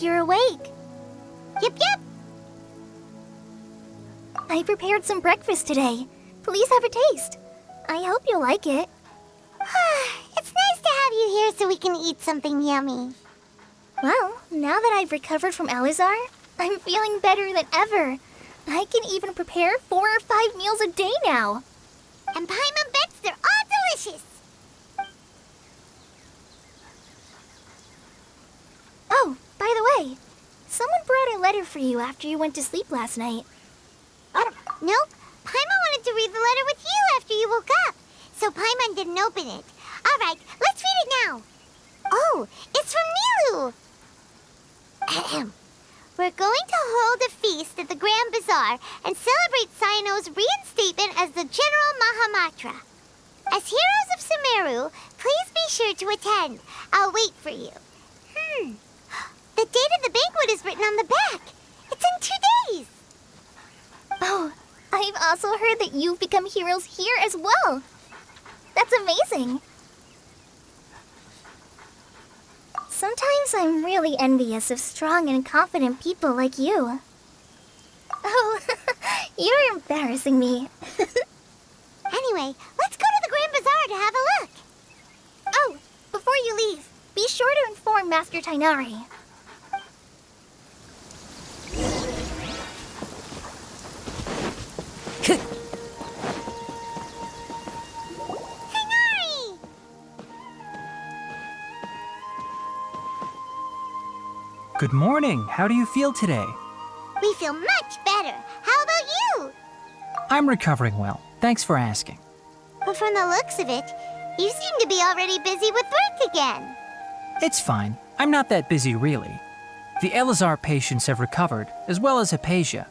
like you're awake. Yep, yep. I prepared some breakfast today. Please have a taste. I hope you'll like it. It's nice to have you here so we can eat something yummy. Well, now that I've recovered from Elazar, I'm feeling better than ever. I can even prepare 4 or 5 meals a day now. And Paimon bets they're all delicious. Oh, by the way, someone brought a letter for you after you went to sleep last night. Nope. Paimon wanted to read the letter with you after you woke up, so Paimon didn't open it. All right, let's read it now. Oh, it's from Nilu. Ahem. We're going to hold a feast at the Grand Bazaar and celebrate Cyano's reinstatement as the General Mahamatra. As heroes of Sumeru, please be sure to attend. I'll wait for you. The date of the banquet is written on the back. It's in 2 days. Oh, I've also heard that you've become heroes here as well. That's amazing. Sometimes I'm really envious of strong and confident people like you. Oh, you're embarrassing me. Anyway, let's go to the Grand Bazaar to have a look. Oh, before you leave, be sure to inform Master Tainari. Tainari! Good morning. How do you feel today? We feel much better. How about you? I'm recovering well. Thanks for asking. But from the looks of it, you seem to be already busy with work again. It's fine. I'm not that busy, really. The Elazar patients have recovered, as well as Hypatia.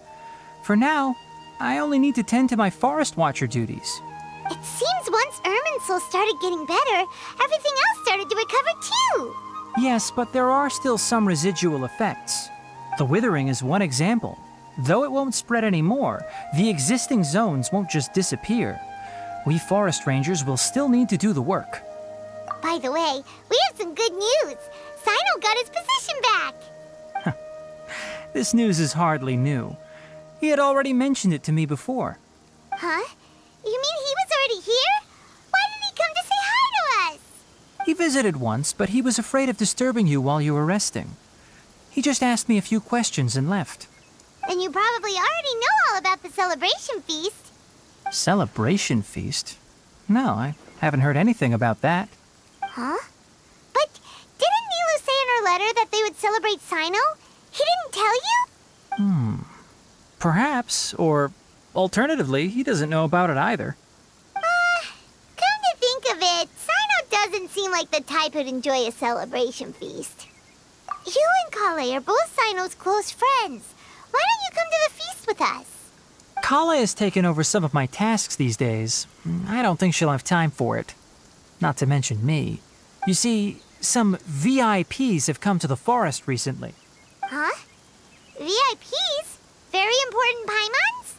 For now, I only need to tend to my Forest Watcher duties. It seems once Irminsul started getting better, everything else started to recover too. Yes, but there are still some residual effects. The withering is one example. Though it won't spread anymore, the existing zones won't just disappear. We forest rangers will still need to do the work. By the way, we have some good news. Cyno got his position back. This news is hardly new. He had already mentioned it to me before. Huh? You mean he was already here? Why did he come to say hi to us? He visited once, but he was afraid of disturbing you while you were resting. He just asked me a few questions and left. Then you probably already know all about the celebration feast. Celebration feast? No, I haven't heard anything about that. Huh? But didn't Nilu say in her letter that they would celebrate Cyno? He didn't tell you? Perhaps, or alternatively, he doesn't know about it either. Come to think of it, Cyno doesn't seem like the type who'd enjoy a celebration feast. You and Kale are both Cyno's close friends. Why don't you come to the feast with us? Kala has taken over some of my tasks these days. I don't think she'll have time for it. Not to mention me. You see, some VIPs have come to the forest recently. Huh? VIPs? Very important Paimons?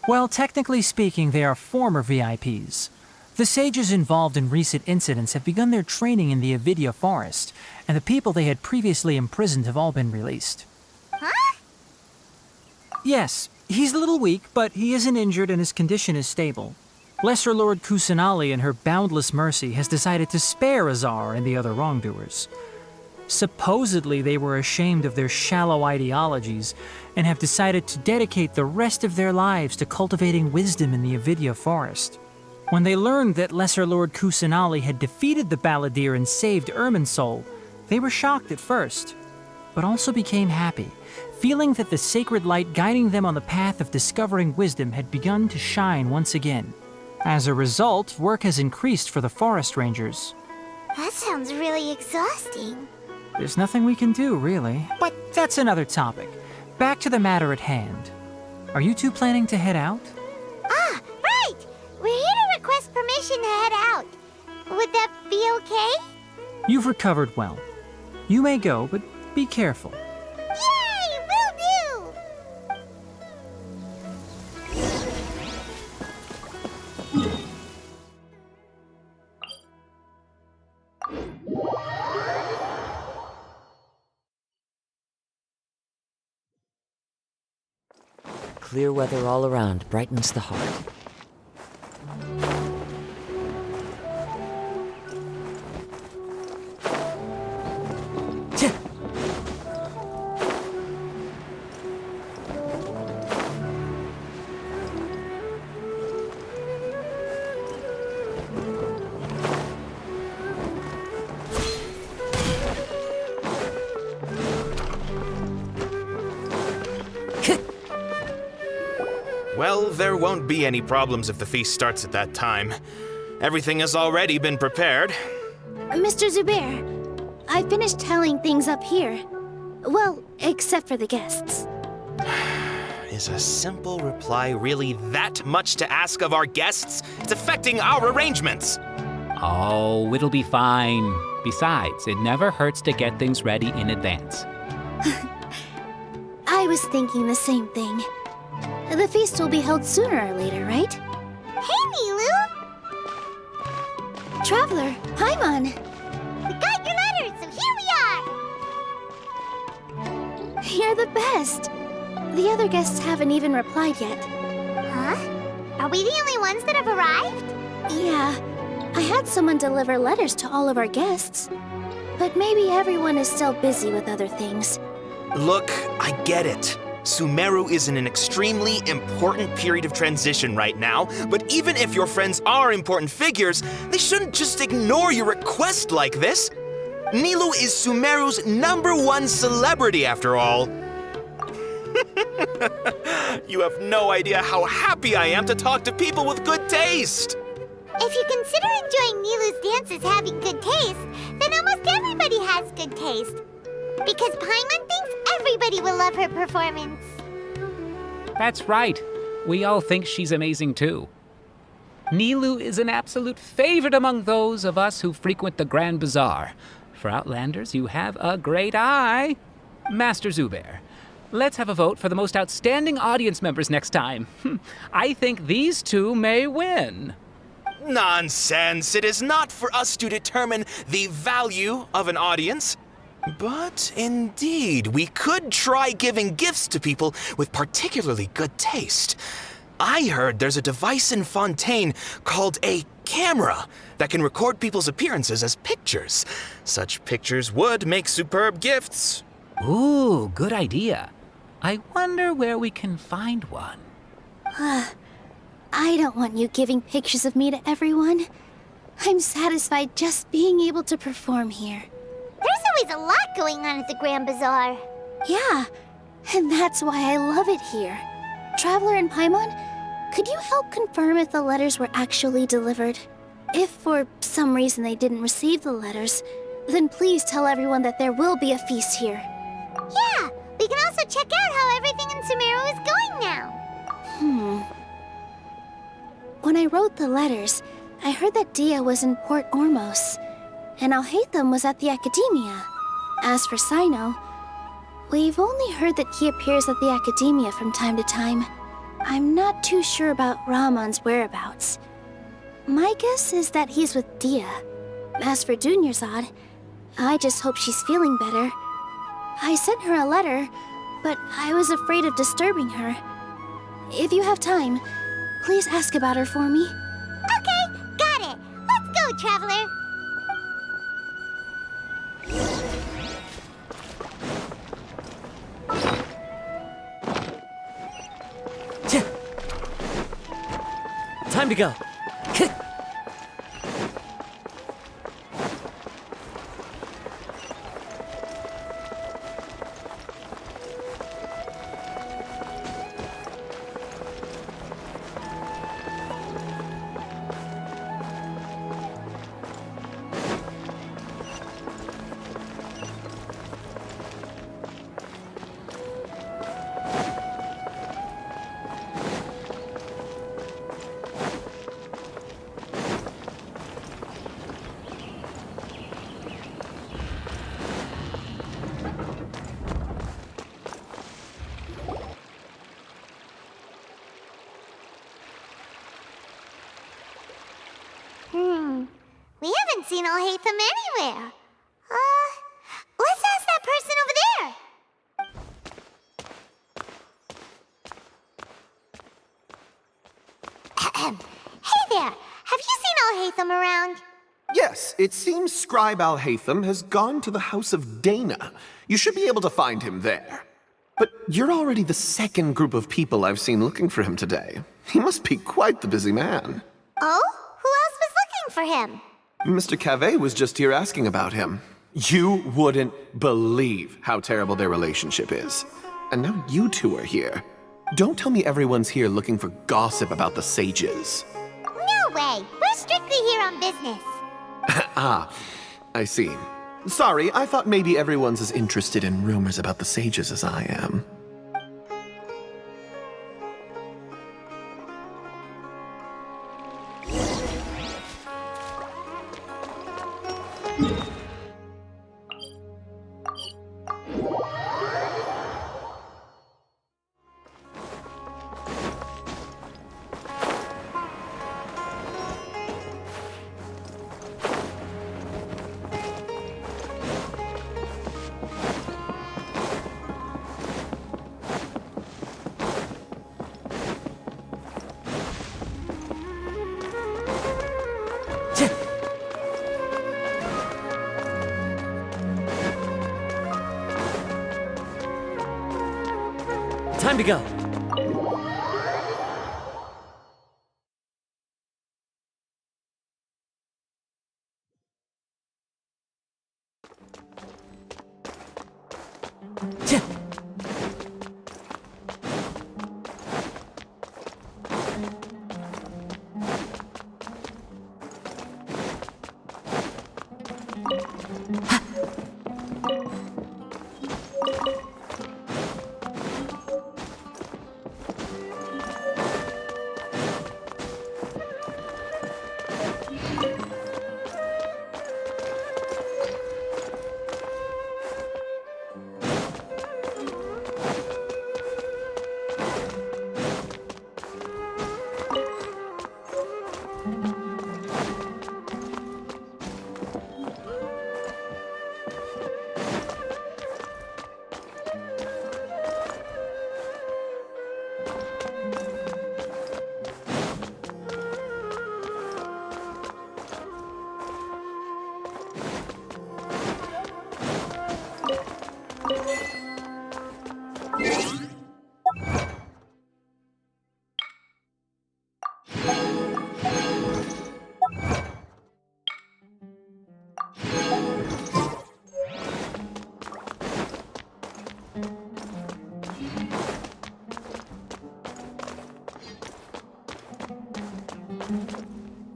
Well, technically speaking, they are former VIPs. The sages involved in recent incidents have begun their training in the Avidya forest, and the people they had previously imprisoned have all been released. Huh? Yes, he's a little weak, but he isn't injured and his condition is stable. Lesser Lord Kusanali, in her boundless mercy, has decided to spare Azar and the other wrongdoers. Supposedly, they were ashamed of their shallow ideologies and have decided to dedicate the rest of their lives to cultivating wisdom in the Avidya forest. When they learned that Lesser Lord Kusanali had defeated the Balladeer and saved Irminsul, they were shocked at first, but also became happy, feeling that the sacred light guiding them on the path of discovering wisdom had begun to shine once again. As a result, work has increased for the forest rangers. That sounds really exhausting. There's nothing we can do, really. But that's another topic. Back to the matter at hand. Are you two planning to head out? Ah, right! We're here to request permission to head out. Would that be okay? You've recovered well. You may go, but be careful. Clear weather all around brightens the heart. Well, there won't be any problems if the feast starts at that time. Everything has already been prepared. Mr. Zubair, I finished tallying things up here. Well, except for the guests. Is a simple reply really that much to ask of our guests? It's affecting our arrangements. Oh, it'll be fine. Besides, it never hurts to get things ready in advance. I was thinking the same thing. The feast will be held sooner or later, right? Hey, Nilu! Traveler, Paimon! We got your letters, so here we are! You're the best! The other guests haven't even replied yet. Huh? Are we the only ones that have arrived? Yeah, I had someone deliver letters to all of our guests. But maybe everyone is still busy with other things. Look, I get it. Sumeru is in an extremely important period of transition right now, but even if your friends are important figures, they shouldn't just ignore your request like this. Nilou is Sumeru's #1 celebrity after all. You have no idea how happy I am to talk to people with good taste. If you consider enjoying Nilu's dances having good taste, then almost everybody has good taste. Because Paimon thinks everybody will love her performance. That's right. We all think she's amazing too. Nilou is an absolute favorite among those of us who frequent the Grand Bazaar. For Outlanders, you have a great eye. Master Zubair, let's have a vote for the most outstanding audience members next time. I think these two may win. Nonsense! It is not for us to determine the value of an audience. But indeed, we could try giving gifts to people with particularly good taste. I heard there's a device in Fontaine called a camera that can record people's appearances as pictures. Such pictures would make superb gifts. Ooh, good idea. I wonder where we can find one. I don't want you giving pictures of me to everyone. I'm satisfied just being able to perform here. There's always a lot going on at the Grand Bazaar. Yeah, and that's why I love it here. Traveler and Paimon, could you help confirm if the letters were actually delivered? If for some reason they didn't receive the letters, then please tell everyone that there will be a feast here. Yeah, we can also check out how everything in Sumeru is going now. When I wrote the letters, I heard that Dia was in Port Ormos, and Alhaitham was at the Academia. As for Sino, we've only heard that he appears at the Academia from time to time. I'm not too sure about Ramon's whereabouts. My guess is that he's with Dia. As for Dunyarzad, I just hope she's feeling better. I sent her a letter, but I was afraid of disturbing her. If you have time, please ask about her for me. Okay, got it. Let's go, Traveler. Time to go. We haven't seen Alhaitham anywhere. Let's ask that person over there. Hey there! Have you seen Al-Haytham around? Yes, it seems Scribe Al-Haytham has gone to the House of Dana. You should be able to find him there. But you're already the second group of people I've seen looking for him today. He must be quite the busy man. Oh? Who else was looking for him? Mr. Cavey was just here asking about him. You wouldn't believe how terrible their relationship is. And now you two are here. Don't tell me everyone's here looking for gossip about the sages. No way! We're strictly here on business. Ah, I see. Sorry, I thought maybe everyone's as interested in rumors about the sages as I am. Time to go.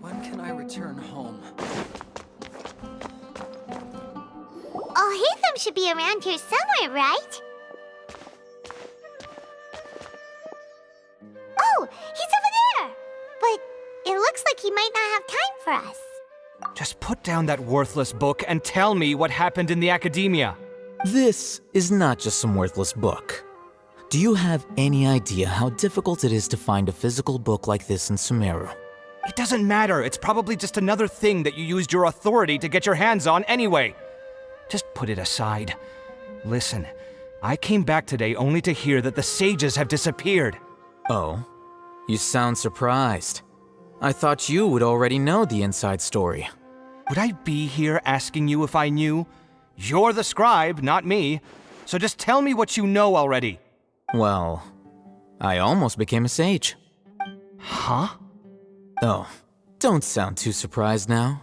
When can I return home? Al-Haytham should be around here somewhere, right? Oh, he's over there! But it looks like he might not have time for us. Just put down that worthless book and tell me what happened in the academia. This is not just some worthless book. Do you have any idea how difficult it is to find a physical book like this in Sumeru? It doesn't matter. It's probably just another thing that you used your authority to get your hands on anyway. Just put it aside. Listen, I came back today only to hear that the sages have disappeared. Oh, you sound surprised. I thought you would already know the inside story. Would I be here asking you if I knew? You're the scribe, not me. So just tell me what you know already. Well, I almost became a sage. Huh? Oh, don't sound too surprised now.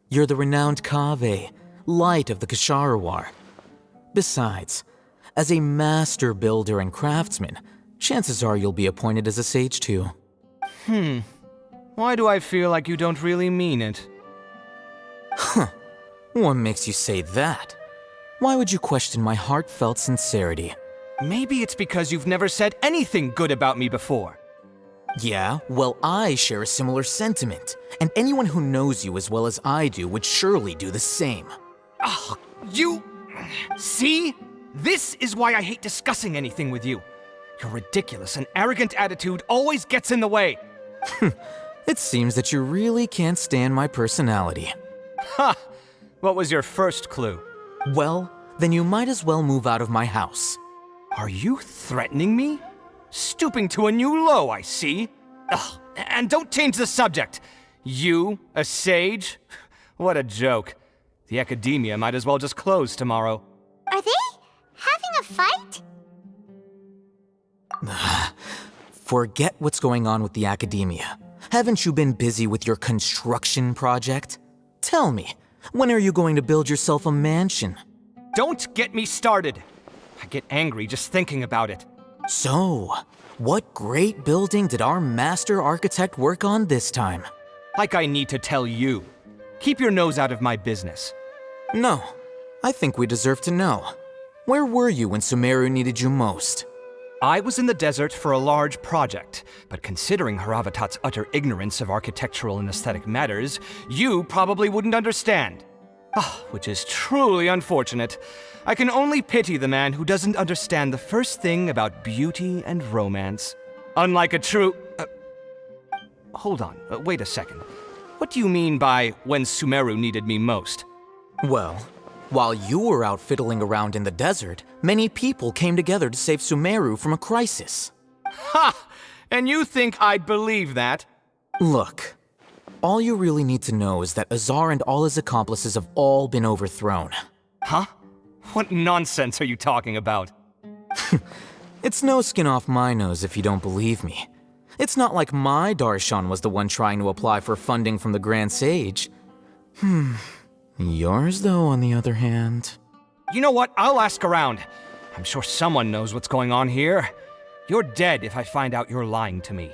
You're the renowned Kaveh, light of the Kshahrewar. Besides, as a master builder and craftsman, chances are you'll be appointed as a sage too. Why do I feel like you don't really mean it? Huh. What makes you say that? Why would you question my heartfelt sincerity? Maybe it's because you've never said anything good about me before. Yeah, well, I share a similar sentiment, and anyone who knows you as well as I do would surely do the same. Ugh, you... See? This is why I hate discussing anything with you. Your ridiculous and arrogant attitude always gets in the way. It seems that you really can't stand my personality. Ha! What was your first clue? Well, then you might as well move out of my house. Are you threatening me? Stooping to a new low, I see. Ugh, and don't change the subject. You, a sage? What a joke. The academia might as well just close tomorrow. Are they having a fight? Forget what's going on with the academia. Haven't you been busy with your construction project? Tell me, when are you going to build yourself a mansion? Don't get me started. I get angry just thinking about it. So, what great building did our master architect work on this time? Like I need to tell you. Keep your nose out of my business. No, I think we deserve to know. Where were you when Sumeru needed you most? I was in the desert for a large project, but considering Haravatat's utter ignorance of architectural and aesthetic matters, you probably wouldn't understand. Which is truly unfortunate. I can only pity the man who doesn't understand the first thing about beauty and romance. Unlike a true... hold on, wait a second. What do you mean by when Sumeru needed me most? Well, while you were out fiddling around in the desert, many people came together to save Sumeru from a crisis. Ha! And you think I'd believe that? Look, all you really need to know is that Azar and all his accomplices have all been overthrown. Huh? What nonsense are you talking about? It's no skin off my nose if you don't believe me. It's not like my Darshan was the one trying to apply for funding from the Grand Sage. Yours, though, on the other hand... You know what? I'll ask around. I'm sure someone knows what's going on here. You're dead if I find out you're lying to me.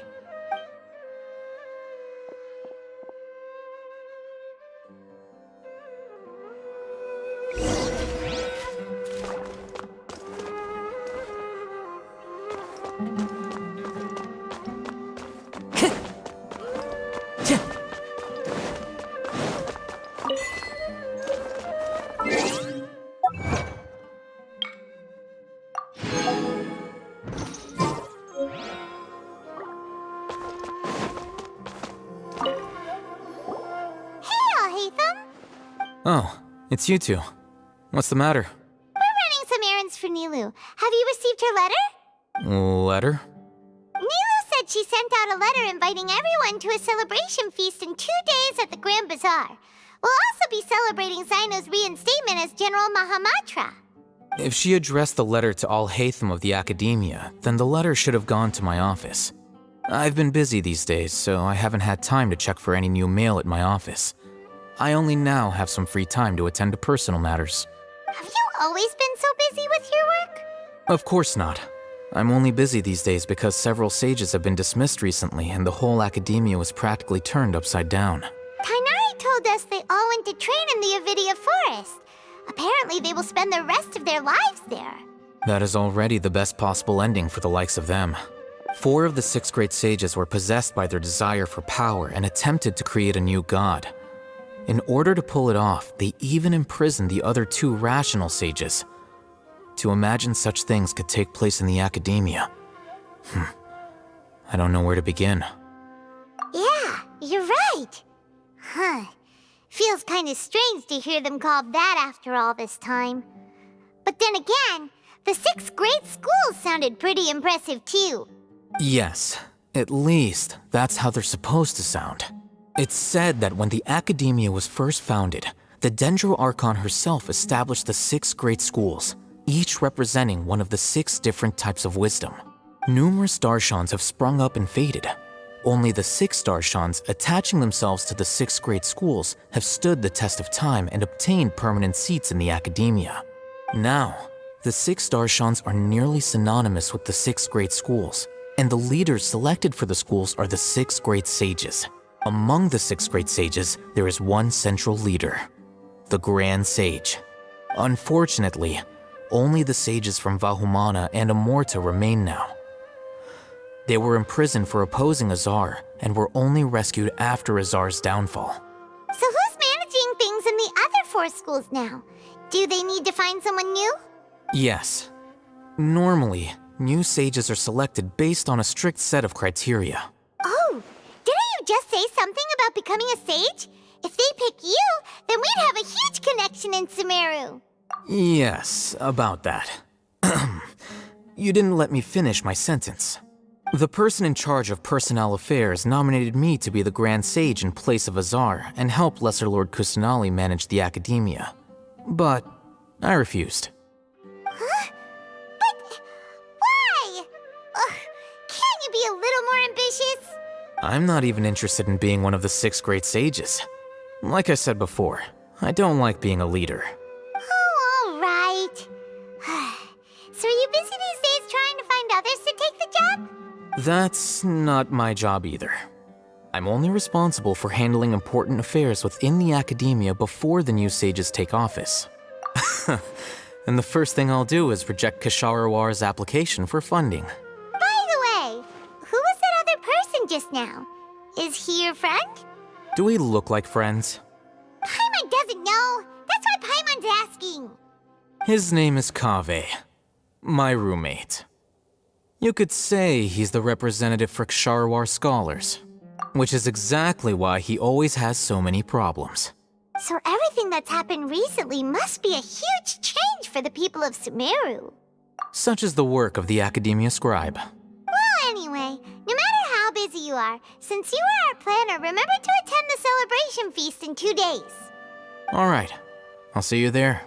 Oh, it's you two. What's the matter? We're running some errands for Nilu. Have you received her letter? Letter? Nilu said she sent out a letter inviting everyone to a celebration feast in 2 days at the Grand Bazaar. We'll also be celebrating Zaino's reinstatement as General Mahamatra. If she addressed the letter to Al Haytham of the Academia, then the letter should have gone to my office. I've been busy these days, so I haven't had time to check for any new mail at my office. I only now have some free time to attend to personal matters. Have you always been so busy with your work? Of course not. I'm only busy these days because several sages have been dismissed recently and the whole academia was practically turned upside down. Tainari told us they all went to train in the Avidia Forest. Apparently they will spend the rest of their lives there. That is already the best possible ending for the likes of them. 4 of the 6 great sages were possessed by their desire for power and attempted to create a new god. In order to pull it off, they even imprisoned the other 2 rational sages. To imagine such things could take place in the academia. I don't know where to begin. Yeah, you're right. Feels kinda strange to hear them called that after all this time. But then again, the 6 great schools sounded pretty impressive too. Yes, at least that's how they're supposed to sound. It's said that when the Academia was first founded, the Dendro Archon herself established the 6 great schools, each representing one of the 6 different types of wisdom. Numerous Darshans have sprung up and faded. Only the 6 Darshans attaching themselves to the 6 great schools have stood the test of time and obtained permanent seats in the Academia. Now, the 6 Darshans are nearly synonymous with the 6 great schools, and the leaders selected for the schools are the 6 great sages. Among the 6 great sages, there is one central leader, the Grand Sage. Unfortunately, only the sages from Vahumana and Amorta remain now. They were imprisoned for opposing Azar and were only rescued after Azar's downfall. So who's managing things in the other 4 schools now? Do they need to find someone new? Yes. Normally, new sages are selected based on a strict set of criteria. Oh, didn't you just say something about becoming a sage? If they pick you, then we'd have a huge connection in Sumeru. Yes, about that. You didn't let me finish my sentence. The person in charge of personnel affairs nominated me to be the Grand Sage in place of Azar and help Lesser Lord Kusanali manage the academia. But I refused. Huh? But why? Ugh, can't you be a little more ambitious? I'm not even interested in being one of the 6 great sages. Like I said before, I don't like being a leader. Oh, all right. So are you busy these days trying to find others to take the job? That's not my job either. I'm only responsible for handling important affairs within the academia before the new sages take office. And the first thing I'll do is reject Kasharawar's application for funding. By the way, who was that other person just now? Is he your friend? Do we look like friends? Paimon doesn't know. That's why Paimon's asking. His name is Kaveh, my roommate. You could say he's the representative for Ksharawar scholars, which is exactly why he always has so many problems. So everything that's happened recently must be a huge change for the people of Sumeru. Such is the work of the Academia Scribe. Well, anyway, no matter how busy you are, since you are our planner, remember to attend the celebration feast in 2 days. All right, I'll see you there.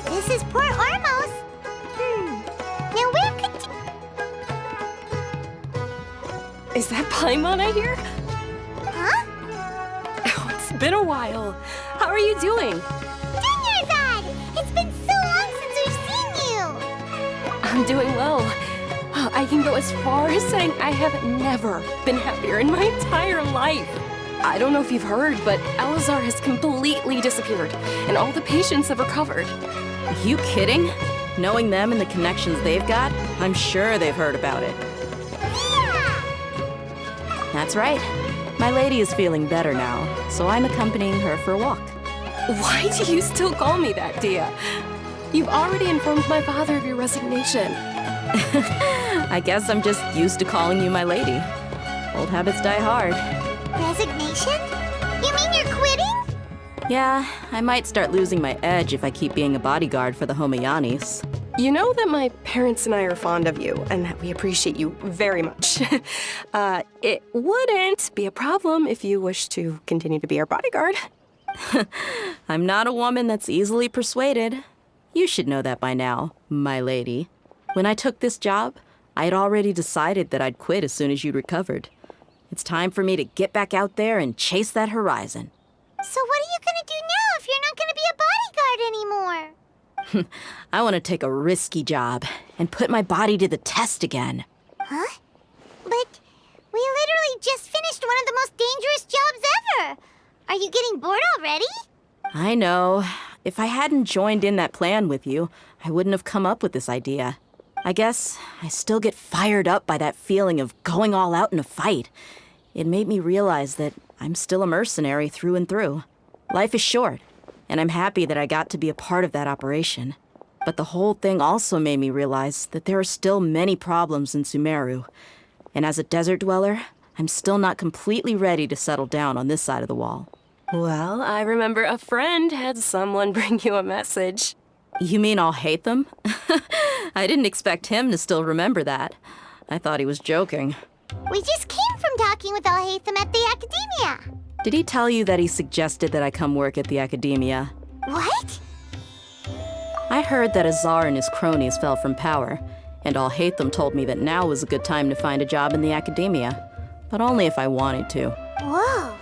This is Port Ormos. Now where could Is that Paimon I hear? Huh? Oh, it's been a while. How are you doing? Dunyarzad! It's been so long since we've seen you! I'm doing well. I can go as far as saying I have never been happier in my entire life. I don't know if you've heard, but Elazar has completely disappeared, and all the patients have recovered. Are you kidding? Knowing them and the connections they've got, I'm sure they've heard about it. Yeah! That's right. My lady is feeling better now, so I'm accompanying her for a walk. Why do you still call me that, Dia? You've already informed my father of your resignation. I guess I'm just used to calling you my lady. Old habits die hard. Resignation? You mean you're quitting? Yeah, I might start losing my edge if I keep being a bodyguard for the Homayanis. You know that my parents and I are fond of you, and that we appreciate you very much. It wouldn't be a problem if you wish to continue to be our bodyguard. I'm not a woman that's easily persuaded. You should know that by now, my lady. When I took this job, I had already decided that I'd quit as soon as you'd recovered. It's time for me to get back out there and chase that horizon. So what are you gonna do now if you're not gonna be a bodyguard anymore? I want to take a risky job and put my body to the test again. Huh? But we literally just finished one of the most dangerous jobs ever! Are you getting bored already? I know. If I hadn't joined in that plan with you, I wouldn't have come up with this idea. I guess I still get fired up by that feeling of going all out in a fight. It made me realize that I'm still a mercenary through and through. Life is short, and I'm happy that I got to be a part of that operation. But the whole thing also made me realize that there are still many problems in Sumeru. And as a desert dweller, I'm still not completely ready to settle down on this side of the wall. Well, I remember a friend had someone bring you a message. You mean I'll hate them? I didn't expect him to still remember that. I thought he was joking. We just came from talking with Alhaitham at the Academia. Did he tell you that he suggested that I come work at the Academia? What? I heard that Azar and his cronies fell from power, and Alhaitham told me that now was a good time to find a job in the Academia, but only if I wanted to. Whoa.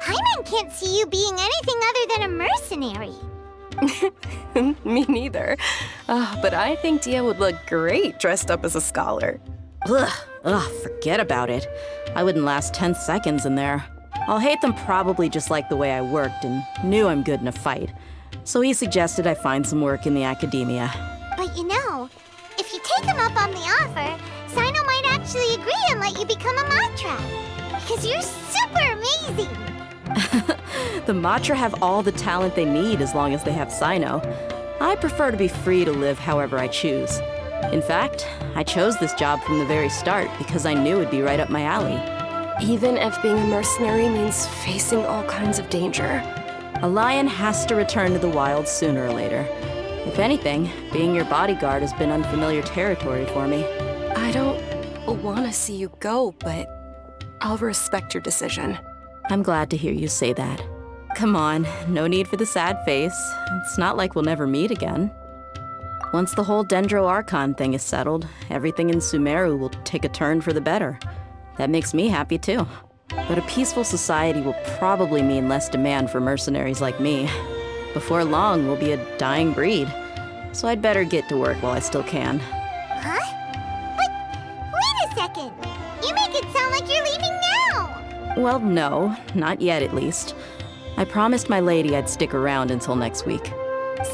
Paimon can't see you being anything other than a mercenary. Me neither. But I think Dia would look great dressed up as a scholar. Ugh, forget about it. I wouldn't last 10 seconds in there. I'll hate them probably just like the way I worked and knew I'm good in a fight. So he suggested I find some work in the academia. But you know, if you take him up on the offer, Sino might actually agree and let you become a Matra. Because you're super amazing. The Matra have all the talent they need as long as they have Sino. I prefer to be free to live however I choose. In fact, I chose this job from the very start because I knew it'd be right up my alley. Even if being a mercenary means facing all kinds of danger. A lion has to return to the wild sooner or later. If anything, being your bodyguard has been unfamiliar territory for me. I don't want to see you go, but I'll respect your decision. I'm glad to hear you say that. Come on, no need for the sad face. It's not like we'll never meet again. Once the whole Dendro Archon thing is settled, everything in Sumeru will take a turn for the better. That makes me happy too. But a peaceful society will probably mean less demand for mercenaries like me. Before long, we'll be a dying breed. So I'd better get to work while I still can. Huh? But wait a second. You make it sound like you're leaving now. Well, no, not yet at least. I promised my lady I'd stick around until next week.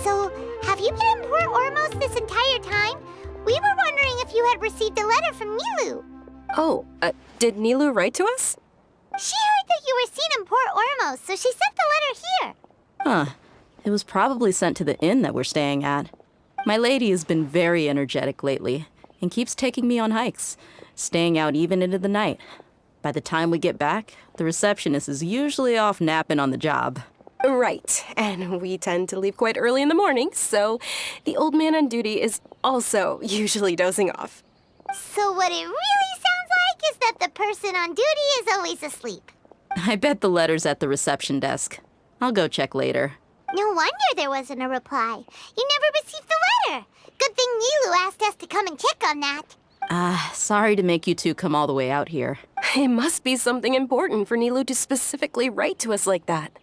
So, have you been in Port Ormos this entire time? We were wondering if you had received a letter from Nilu. Oh, did Nilu write to us? She heard that you were seen in Port Ormos, so she sent the letter here. Huh. It was probably sent to the inn that we're staying at. My lady has been very energetic lately and keeps taking me on hikes, staying out even into the night. By the time we get back, the receptionist is usually off napping on the job. Right, and we tend to leave quite early in the morning, so the old man on duty is also usually dozing off. So what it really sounds like is that the person on duty is always asleep. I bet the letter's at the reception desk. I'll go check later. No wonder there wasn't a reply. You never received the letter. Good thing Nilu asked us to come and check on that. Sorry to make you two come all the way out here. It must be something important for Nilu to specifically write to us like that.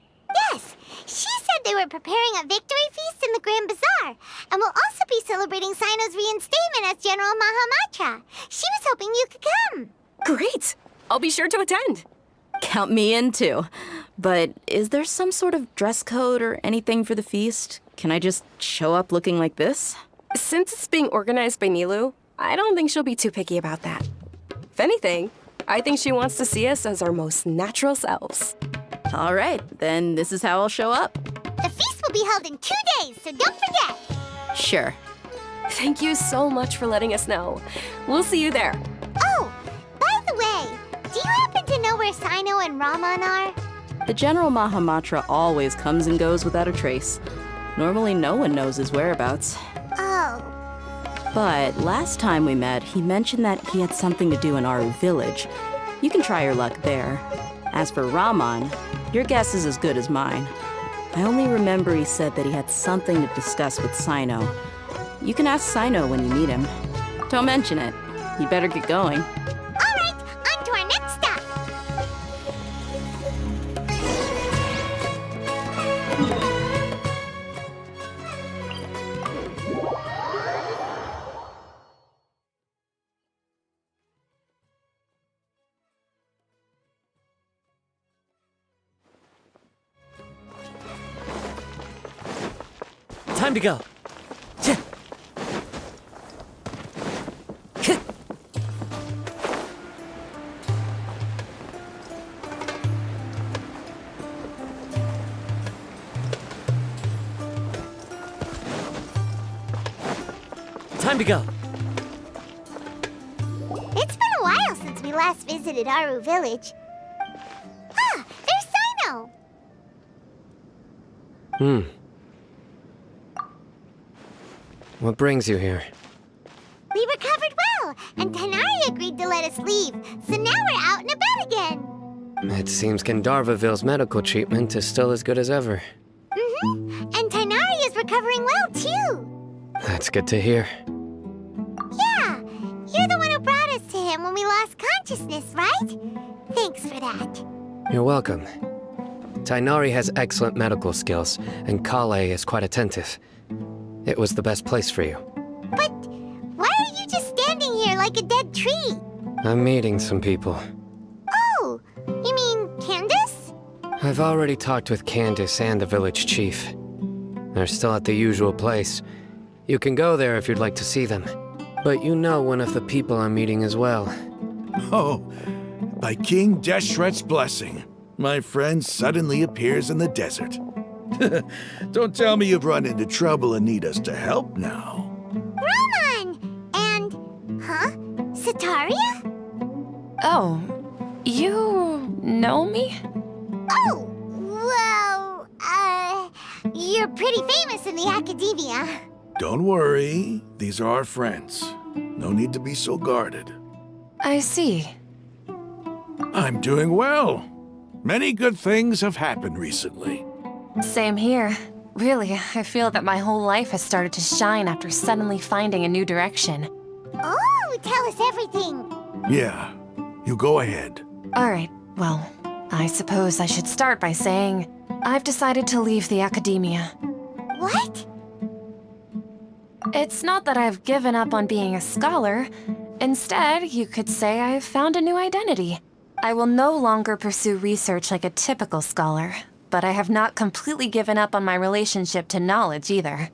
Yes, she said they were preparing a victory feast in the Grand Bazaar, and will also be celebrating Sino's reinstatement as General Mahamatra. She was hoping you could come. Great! I'll be sure to attend. Count me in too. But is there some sort of dress code or anything for the feast? Can I just show up looking like this? Since it's being organized by Nilu, I don't think she'll be too picky about that. If anything, I think she wants to see us as our most natural selves. All right, then this is how I'll show up. The feast will be held in 2 days, so don't forget. Sure. Thank you so much for letting us know. We'll see you there. Oh, by the way, do you happen to know where Sino and Raman are? The General Mahamatra always comes and goes without a trace. Normally no one knows his whereabouts. Oh. But last time we met, he mentioned that he had something to do in Aru village. You can try your luck there. As for Raman, your guess is as good as mine. I only remember he said that he had something to discuss with Sino. You can ask Sino when you meet him. Don't mention it. You better get going. All right, on to our next stop. Time to go. Time to go. It's been a while since we last visited Aru village. Ah, there's Sino. What brings you here? We recovered well, and Tanari agreed to let us leave, so now we're out and about again. It seems Gandharvaville's medical treatment is still as good as ever. And Tanari is recovering well, too. That's good to hear. Yeah, you're the one who brought us to him when we lost consciousness, right? Thanks for that. You're welcome. Tainari has excellent medical skills, and Kale is quite attentive. It was the best place for you. But why are you just standing here like a dead tree? I'm meeting some people. Oh, you mean Candace? I've already talked with Candace and the village chief. They're still at the usual place. You can go there if you'd like to see them. But you know one of the people I'm meeting as well. Oh, by King Deshret's blessing, my friend suddenly appears in the desert. Don't tell me you've run into trouble and need us to help now. Raman! And, Sataria? Oh, you know me? Oh, well, you're pretty famous in the academia. Don't worry, these are our friends. No need to be so guarded. I see. I'm doing well. Many good things have happened recently. Same here. Really, I feel that my whole life has started to shine after suddenly finding a new direction. Oh, tell us everything. Yeah, you go ahead. Alright, well, I suppose I should start by saying I've decided to leave the academia. What? It's not that I've given up on being a scholar. Instead, you could say I've found a new identity. I will no longer pursue research like a typical scholar, but I have not completely given up on my relationship to knowledge either.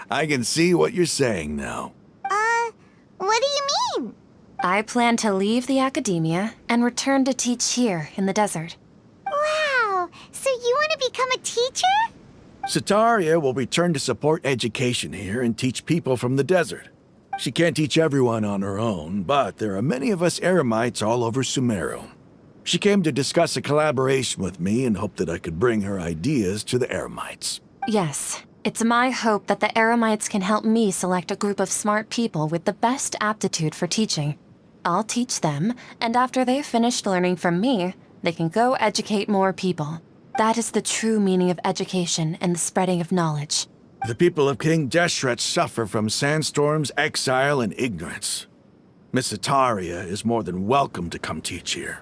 I can see what you're saying now. What do you mean? I plan to leave the academia and return to teach here in the desert. Wow, so you want to become a teacher? Sataria will return to support education here and teach people from the desert. She can't teach everyone on her own, but there are many of us Eremites all over Sumeru. She came to discuss a collaboration with me and hoped that I could bring her ideas to the Eremites. Yes, it's my hope that the Eremites can help me select a group of smart people with the best aptitude for teaching. I'll teach them, and after they've finished learning from me, they can go educate more people. That is the true meaning of education and the spreading of knowledge. The people of King Deshret suffer from sandstorms, exile, and ignorance. Miss Sataria is more than welcome to come teach here.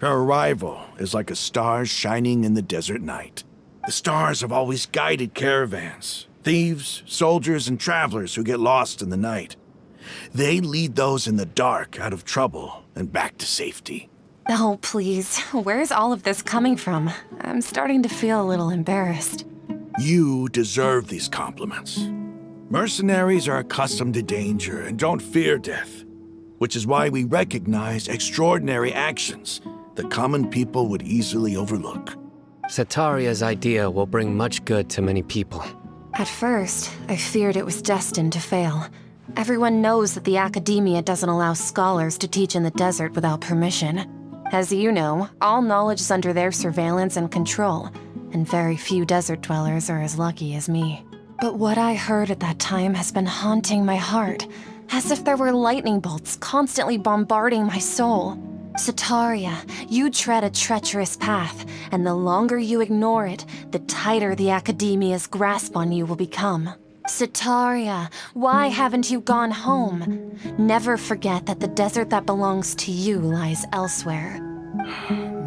Her arrival is like a star shining in the desert night. The stars have always guided caravans, thieves, soldiers, and travelers who get lost in the night. They lead those in the dark out of trouble and back to safety. Oh, please. Where's all of this coming from? I'm starting to feel a little embarrassed. You deserve these compliments. Mercenaries are accustomed to danger and don't fear death, which is why we recognize extraordinary actions that common people would easily overlook. Sataria's idea will bring much good to many people. At first, I feared it was destined to fail. Everyone knows that the academia doesn't allow scholars to teach in the desert without permission. As you know, all knowledge is under their surveillance and control, and very few desert dwellers are as lucky as me. But what I heard at that time has been haunting my heart, as if there were lightning bolts constantly bombarding my soul. Sataria, you tread a treacherous path, and the longer you ignore it, the tighter the academia's grasp on you will become. Sataria, why haven't you gone home? Never forget that the desert that belongs to you lies elsewhere.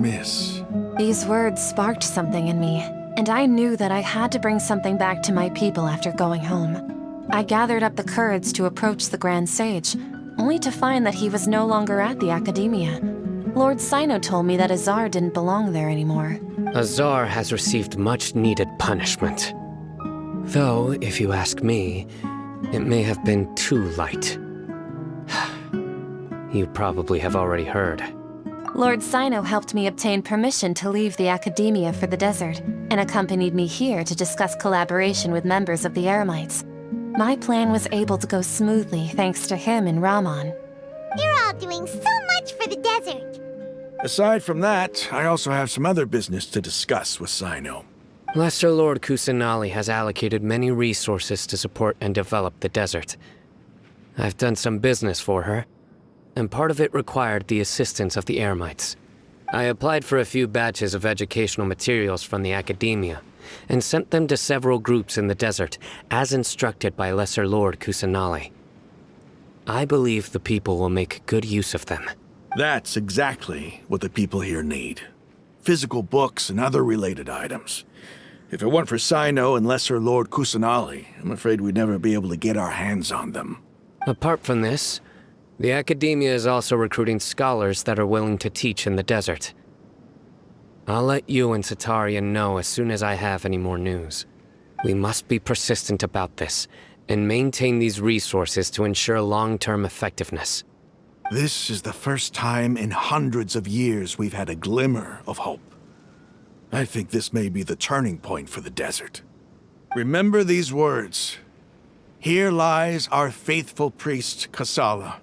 Miss. These words sparked something in me, and I knew that I had to bring something back to my people after going home. I gathered up the courage to approach the Grand Sage, only to find that he was no longer at the academia. Lord Sino told me that Azar didn't belong there anymore. Azar has received much needed punishment. Though, if you ask me, it may have been too light. You probably have already heard. Lord Sino helped me obtain permission to leave the academia for the desert, and accompanied me here to discuss collaboration with members of the Eremites. My plan was able to go smoothly thanks to him and Raman. You're all doing so much for the desert. Aside from that, I also have some other business to discuss with Sino. Lesser Lord Kusanali has allocated many resources to support and develop the desert. I've done some business for her, and part of it required the assistance of the Eremites. I applied for a few batches of educational materials from the academia, and sent them to several groups in the desert, as instructed by Lesser Lord Kusanali. I believe the people will make good use of them. That's exactly what the people here need. Physical books and other related items. If it weren't for Sino and Lesser Lord Kusanali, I'm afraid we'd never be able to get our hands on them. Apart from this, the Academia is also recruiting scholars that are willing to teach in the desert. I'll let you and Sataria know as soon as I have any more news. We must be persistent about this, and maintain these resources to ensure long-term effectiveness. This is the first time in hundreds of years we've had a glimmer of hope. I think this may be the turning point for the desert. Remember these words. Here lies our faithful priest, Kasala.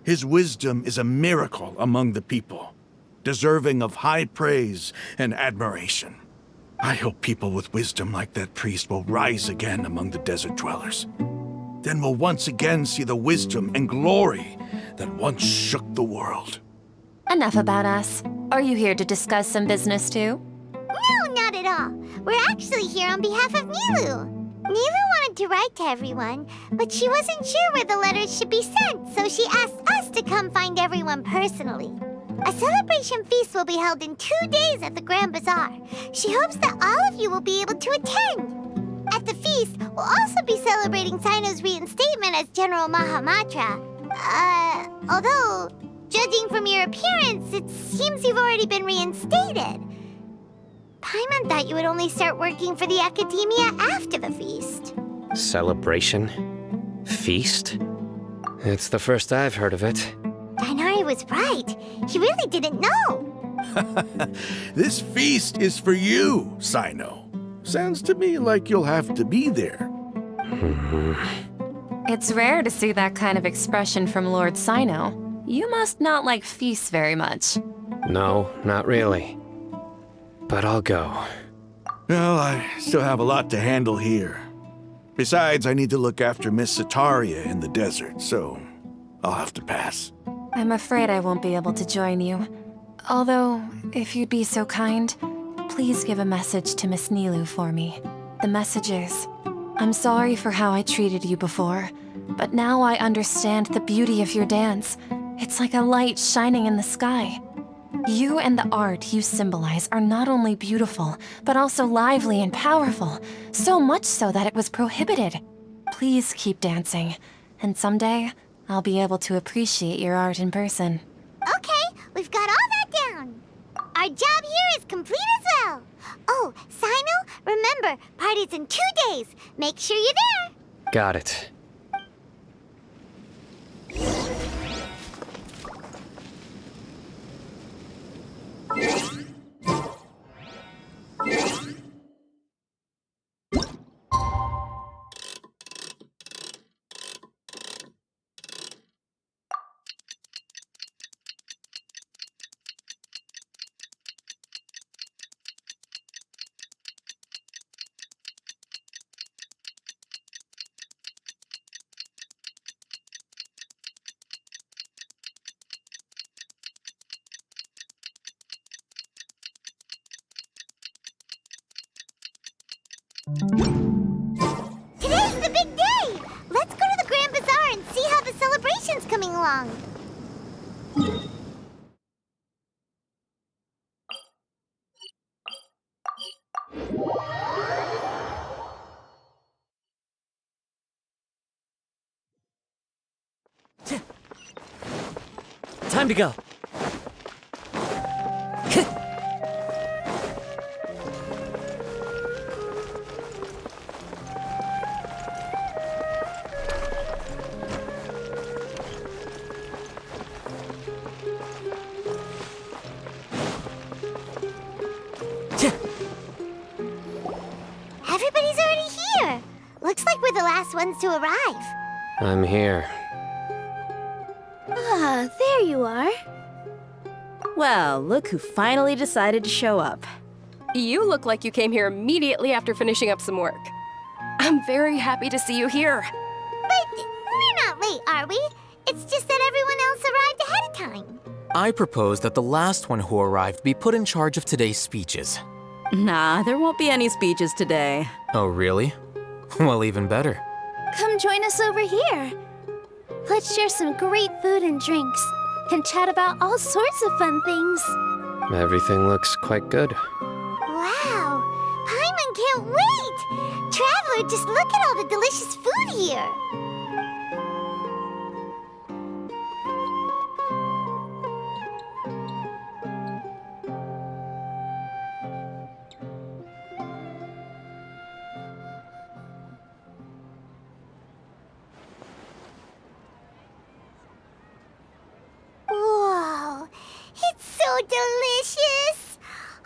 His wisdom is a miracle among the people, deserving of high praise and admiration. I hope people with wisdom like that priest will rise again among the desert dwellers. Then we'll once again see the wisdom and glory that once shook the world. Enough about us. Are you here to discuss some business too? No, not at all. We're actually here on behalf of Nilu. Nilu wanted to write to everyone, but she wasn't sure where the letters should be sent, so she asked us to come find everyone personally. A celebration feast will be held in 2 days at the Grand Bazaar. She hopes that all of you will be able to attend. At the feast, we'll also be celebrating Sino's reinstatement as General Mahamatra. Although, judging from your appearance, it seems you've already been reinstated. Paimon thought you would only start working for the Academia after the feast. Celebration? Feast? It's the first I've heard of it. Dainari was right. He really didn't know. This feast is for you, Sino. Sounds to me like you'll have to be there. It's rare to see that kind of expression from Lord Sino. You must not like feasts very much. No, not really. But I'll go. Well, I still have a lot to handle here. Besides, I need to look after Miss Sataria in the desert, so I'll have to pass. I'm afraid I won't be able to join you. Although, if you'd be so kind, please give a message to Miss Nilu for me. The message is, I'm sorry for how I treated you before, but now I understand the beauty of your dance. It's like a light shining in the sky. You and the art you symbolize are not only beautiful, but also lively and powerful, so much so that it was prohibited. Please keep dancing, and someday, I'll be able to appreciate your art in person. Okay, we've got all that down. Our job here is complete as well. Oh, Sino, remember, party's in 2 days. Make sure you're there. Got it. Today's the big day! Let's go to the Grand Bazaar and see how the celebration's coming along. Time to go. Everybody's already here. Looks like we're the last ones to arrive. I'm here. Ah, there you are. Well, look who finally decided to show up. You look like you came here immediately after finishing up some work. I'm very happy to see you here. But we're not late, are we? It's just that everyone else arrived ahead of time. I propose that the last one who arrived be put in charge of today's speeches. Nah, there won't be any speeches today. Oh, really? Well, even better. Come join us over here. Let's share some great food and drinks. and chat about all sorts of fun things. Everything looks quite good. Wow! Paimon can't wait! Traveler, just look at all the delicious food here! Whoa! It's so delicious!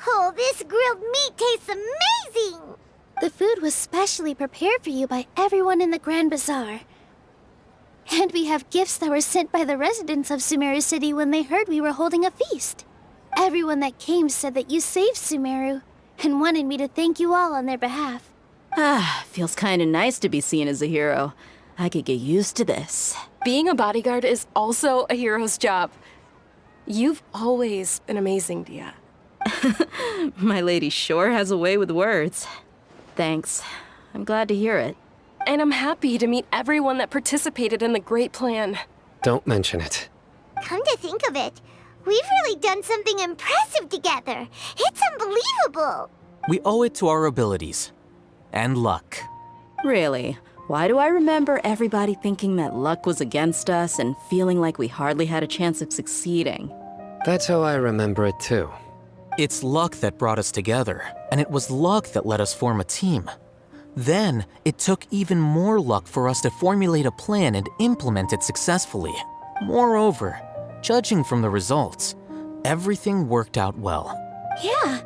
Oh, this grilled meat tastes amazing! The food was specially prepared for you by everyone in the Grand Bazaar. And we have gifts that were sent by the residents of Sumeru City when they heard we were holding a feast. Everyone that came said that you saved Sumeru and wanted me to thank you all on their behalf. Feels kinda nice to be seen as a hero. I could get used to this. Being a bodyguard is also a hero's job. You've always been amazing, Dia. My lady sure has a way with words. Thanks. I'm glad to hear it. And I'm happy to meet everyone that participated in the great plan. Don't mention it. Come to think of it, we've really done something impressive together. It's unbelievable. We owe it to our abilities. And luck. Really? Why do I remember everybody thinking that luck was against us and feeling like we hardly had a chance of succeeding? That's how I remember it too. It's luck that brought us together, and it was luck that let us form a team. Then, it took even more luck for us to formulate a plan and implement it successfully. Moreover, judging from the results, everything worked out well. Yeah,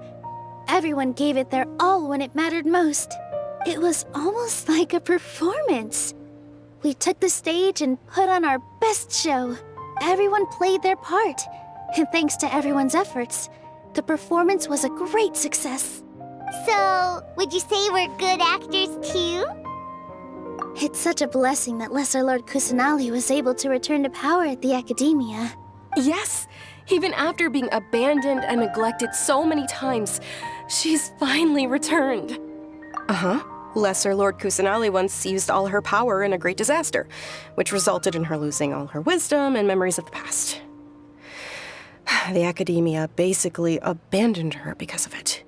everyone gave it their all when it mattered most. It was almost like a performance. We took the stage and put on our best show. Everyone played their part, and thanks to everyone's efforts, the performance was a great success. So, would you say we're good actors too? It's such a blessing that Lesser Lord Kusanali was able to return to power at the Academia. Yes, even after being abandoned and neglected so many times, she's finally returned. Uh-huh. Lesser Lord Kusanali once used all her power in a great disaster, which resulted in her losing all her wisdom and memories of the past. The Academia basically abandoned her because of it.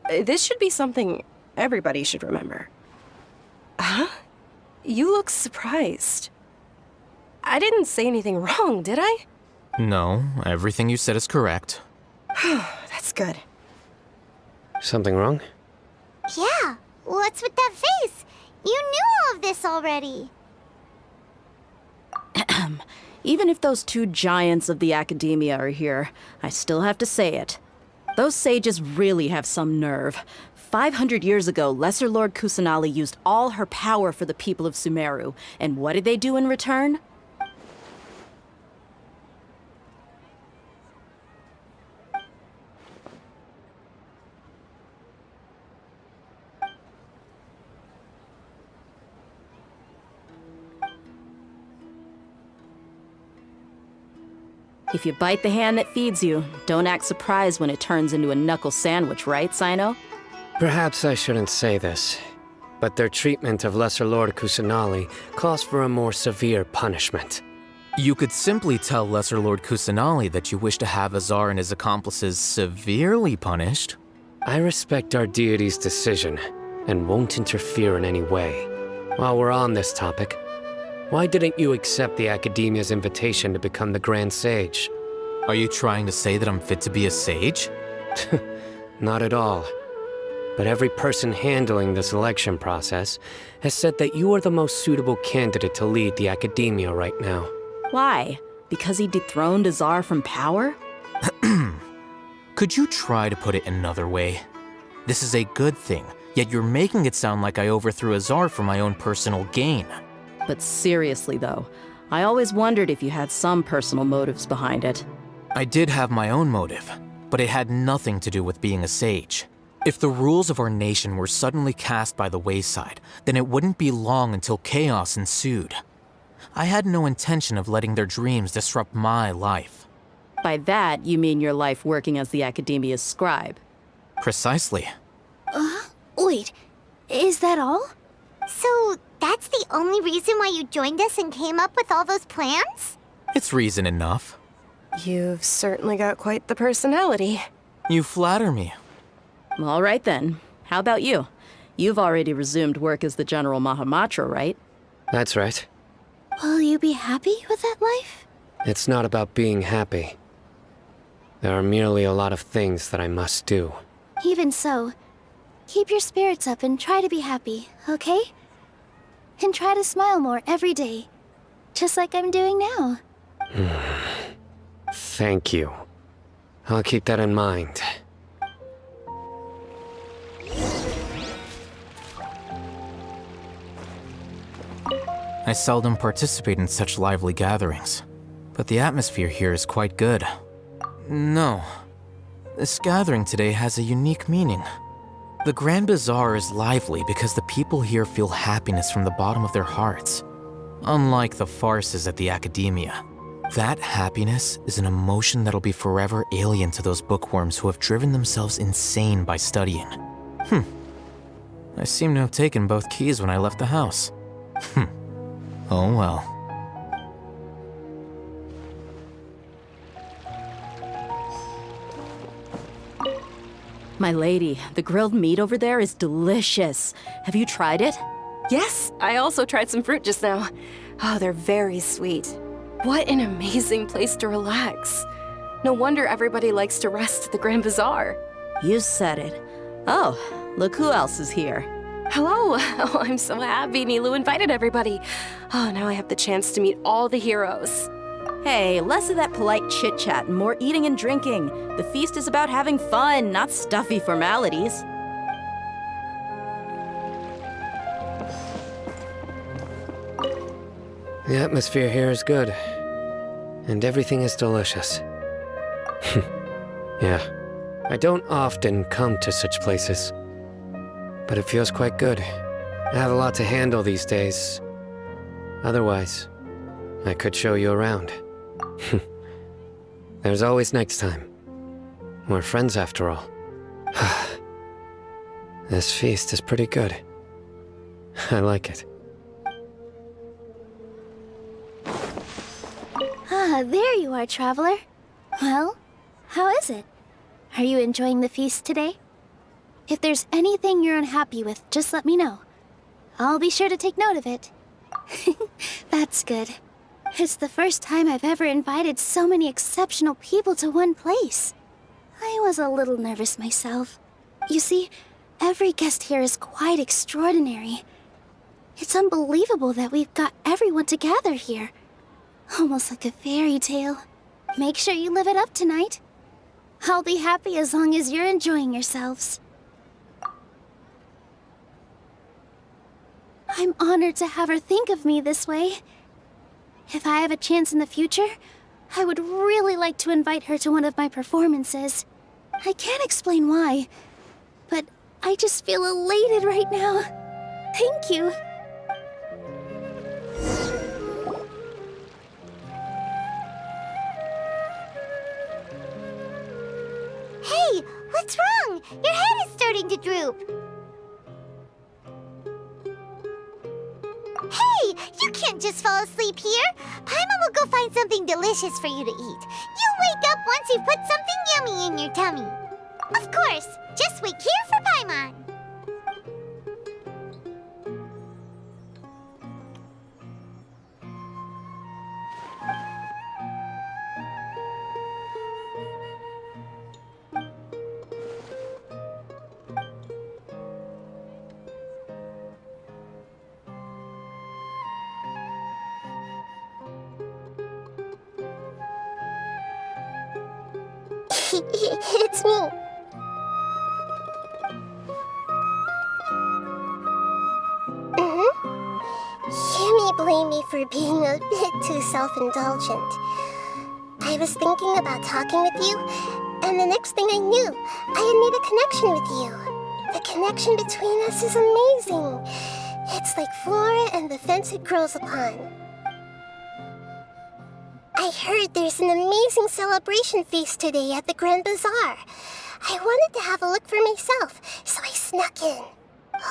This should be something everybody should remember. Huh? You look surprised. I didn't say anything wrong, did I? No, everything you said is correct. That's good. Something wrong? Yeah, what's with that face? You knew all of this already. Even if those two giants of the Academia are here, I still have to say it. Those sages really have some nerve. 500 years ago, Lesser Lord Kusanali used all her power for the people of Sumeru. And what did they do in return? If you bite the hand that feeds you, don't act surprised when it turns into a knuckle sandwich, right, Sino? Perhaps I shouldn't say this, but their treatment of Lesser Lord Kusanali calls for a more severe punishment. You could simply tell Lesser Lord Kusanali that you wish to have Azar and his accomplices severely punished. I respect our deity's decision and won't interfere in any way. While we're on this topic, why didn't you accept the Academia's invitation to become the Grand Sage? Are you trying to say that I'm fit to be a sage? Not at all. But every person handling the selection process has said that you are the most suitable candidate to lead the Academia right now. Why? Because he dethroned Azar from power? Could you try to put it another way? This is a good thing, yet you're making it sound like I overthrew Azar for my own personal gain. But seriously, though, I always wondered if you had some personal motives behind it. I did have my own motive, but it had nothing to do with being a sage. If the rules of our nation were suddenly cast by the wayside, then it wouldn't be long until chaos ensued. I had no intention of letting their dreams disrupt my life. By that, you mean your life working as the Academia's scribe? Precisely. Wait, is that all? So, that's the only reason why you joined us and came up with all those plans? It's reason enough. You've certainly got quite the personality. You flatter me. All right then. How about you? You've already resumed work as the General Mahamatra, right? That's right. Will you be happy with that life? It's not about being happy. There are merely a lot of things that I must do. Even so, keep your spirits up and try to be happy, okay? And try to smile more every day, just like I'm doing now. Thank you. I'll keep that in mind. I seldom participate in such lively gatherings, but the atmosphere here is quite good. No, this gathering today has a unique meaning. The Grand Bazaar is lively because the people here feel happiness from the bottom of their hearts. Unlike the farces at the Academia, that happiness is an emotion that'll be forever alien to those bookworms who have driven themselves insane by studying. I seem to have taken both keys when I left the house. Oh well. My lady, the grilled meat over there is delicious. Have you tried it? Yes, I also tried some fruit just now. Oh, they're very sweet. What an amazing place to relax. No wonder everybody likes to rest at the Grand Bazaar. You said it. Oh, look who else is here. Hello. Oh, I'm so happy Nilu invited everybody. Oh, now I have the chance to meet all the heroes. Hey, less of that polite chit-chat and more eating and drinking. The feast is about having fun, not stuffy formalities. The atmosphere here is good. And everything is delicious. Yeah. I don't often come to such places. But it feels quite good. I have a lot to handle these days. Otherwise, I could show you around. There's always next time. We're friends after all. This feast is pretty good. I like it. Ah, there you are, traveler. Well, how is it? Are you enjoying the feast today? If there's anything you're unhappy with, just let me know. I'll be sure to take note of it. That's good. It's the first time I've ever invited so many exceptional people to one place. I was a little nervous myself. You see, every guest here is quite extraordinary. It's unbelievable that we've got everyone together here. Almost like a fairy tale. Make sure you live it up tonight. I'll be happy as long as you're enjoying yourselves. I'm honored to have her think of me this way. If I have a chance in the future, I would really like to invite her to one of my performances. I can't explain why, but I just feel elated right now. Thank you. Hey, what's wrong? Your head is starting to droop. Hey, you can't just fall asleep here. Paimon will go find something delicious for you to eat. You'll wake up once you've put something yummy in your tummy. Of course, just wait here for Paimon. It's me. You may blame me for being a bit too self-indulgent. I was thinking about talking with you, and the next thing I knew, I had made a connection with you. The connection between us is amazing. It's like flora and the fence it grows upon. I heard there's an amazing celebration feast today at the Grand Bazaar. I wanted to have a look for myself, so I snuck in.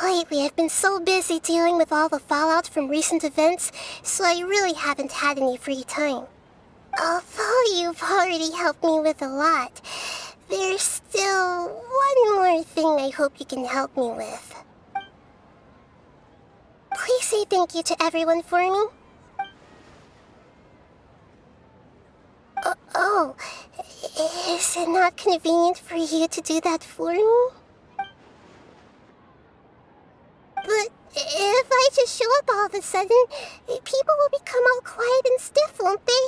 Lately, I've been so busy dealing with all the fallout from recent events, so I really haven't had any free time. Although you've already helped me with a lot, there's still one more thing I hope you can help me with. Please say thank you to everyone for me. Oh, is it not convenient for you to do that for me? But if I just show up all of a sudden, people will become all quiet and stiff, won't they?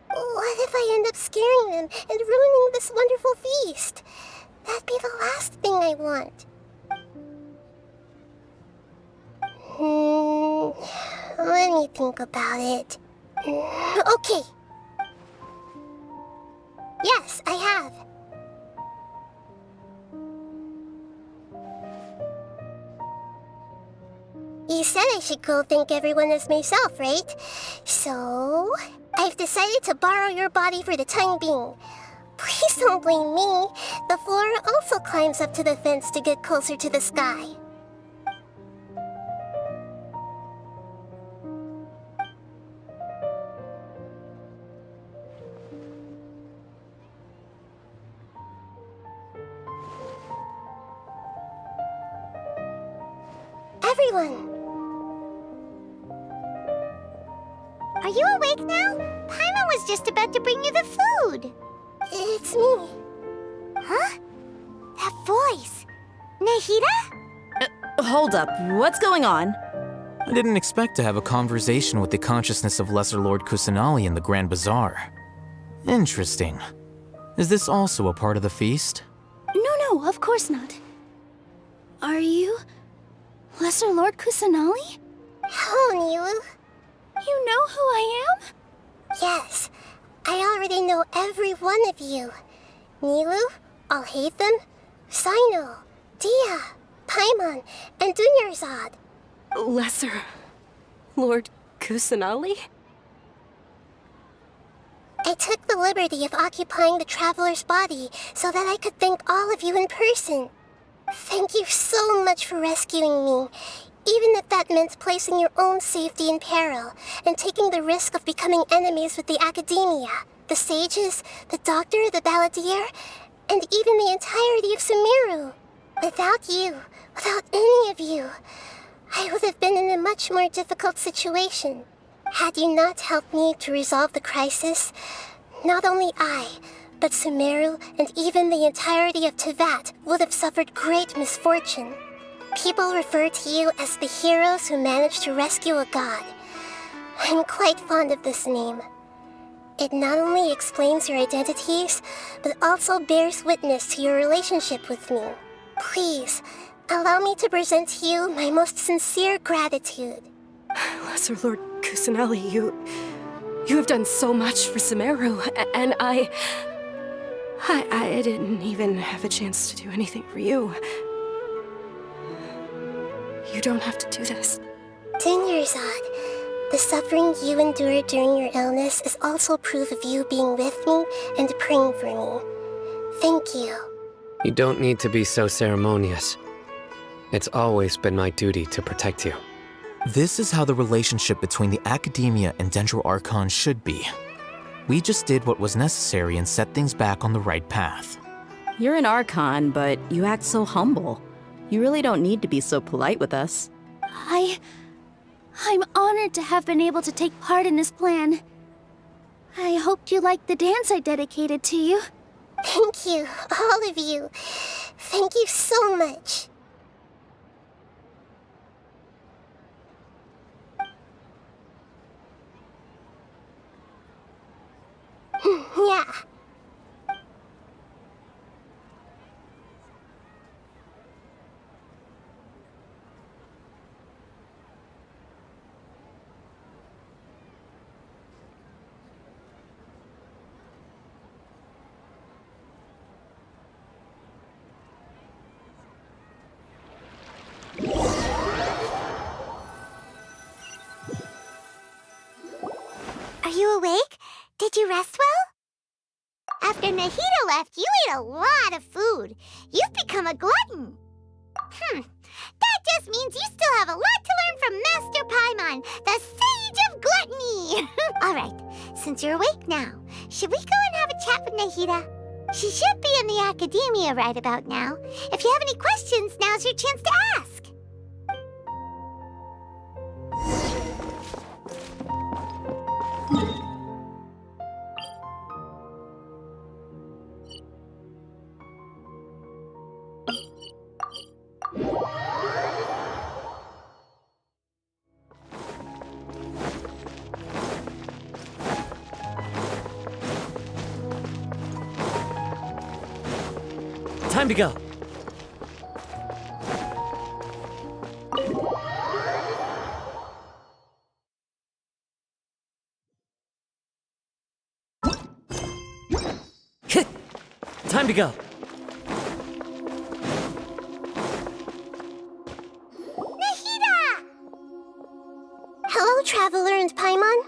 What if I end up scaring them and ruining this wonderful feast? That'd be the last thing I want. Let me think about it. Okay. Yes, I have. You said I should go thank everyone as myself, right? So, I've decided to borrow your body for the time being. Please don't blame me. The flora also climbs up to the fence to get closer to the sky. Everyone! Are you awake now? Paimon was just about to bring you the food. It's me. Huh? That voice. Nahida? Hold up, what's going on? I didn't expect to have a conversation with the consciousness of Lesser Lord Kusanali in the Grand Bazaar. Interesting. Is this also a part of the feast? No, of course not. Are you Lesser Lord Kusanali? Hello, Nilu. You know who I am? Yes, I already know every one of you. Nilu, Alhaitham, Sino, Dia, Paimon, and Dunyarzad. Lesser Lord Kusanali? I took the liberty of occupying the traveler's body so that I could thank all of you in person. Thank you so much for rescuing me, even if that meant placing your own safety in peril and taking the risk of becoming enemies with the Academia, the sages, the doctor, the balladeer, and even the entirety of Sumeru. Without you, without any of you, I would have been in a much more difficult situation. Had you not helped me to resolve the crisis, not only I, but Sumeru and even the entirety of Tevat would have suffered great misfortune. People refer to you as the heroes who managed to rescue a god. I'm quite fond of this name. It not only explains your identities, but also bears witness to your relationship with me. Please, allow me to present to you my most sincere gratitude. Lesser Lord Kusanali, you have done so much for Sumeru, and I didn't even have a chance to do anything for you. You don't have to do this. Dunyarzad, the suffering you endured during your illness is also proof of you being with me and praying for me. Thank you. You don't need to be so ceremonious. It's always been my duty to protect you. This is how the relationship between the Academia and Dendro Archon should be. We just did what was necessary and set things back on the right path. You're an Archon, but you act so humble. You really don't need to be so polite with us. I'm honored to have been able to take part in this plan. I hoped you liked the dance I dedicated to you. Thank you, all of you. Thank you so much. Yeah. Are you awake? Did you rest well? After Nahida left, you ate a lot of food. You've become a glutton. That just means you still have a lot to learn from Master Paimon, the Sage of Gluttony. All right, since you're awake now, should we go and have a chat with Nahida? She should be in the academia right about now. If you have any questions, now's your chance to ask. Time to go. Time to go. Hello, Traveler and Paimon.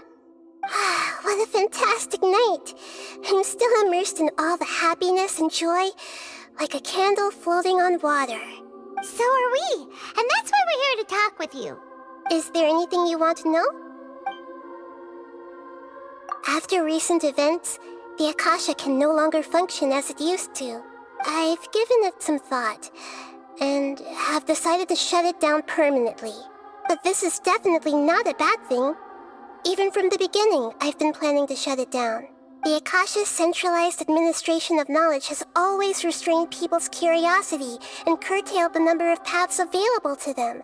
What a fantastic night. I'm still immersed in all the happiness and joy, like a candle floating on water. So are we, and that's why we're here to talk with you. Is there anything you want to know? After recent events, the Akasha can no longer function as it used to. I've given it some thought, and have decided to shut it down permanently. But this is definitely not a bad thing. Even from the beginning, I've been planning to shut it down. The Akasha's centralized administration of knowledge has always restrained people's curiosity and curtailed the number of paths available to them.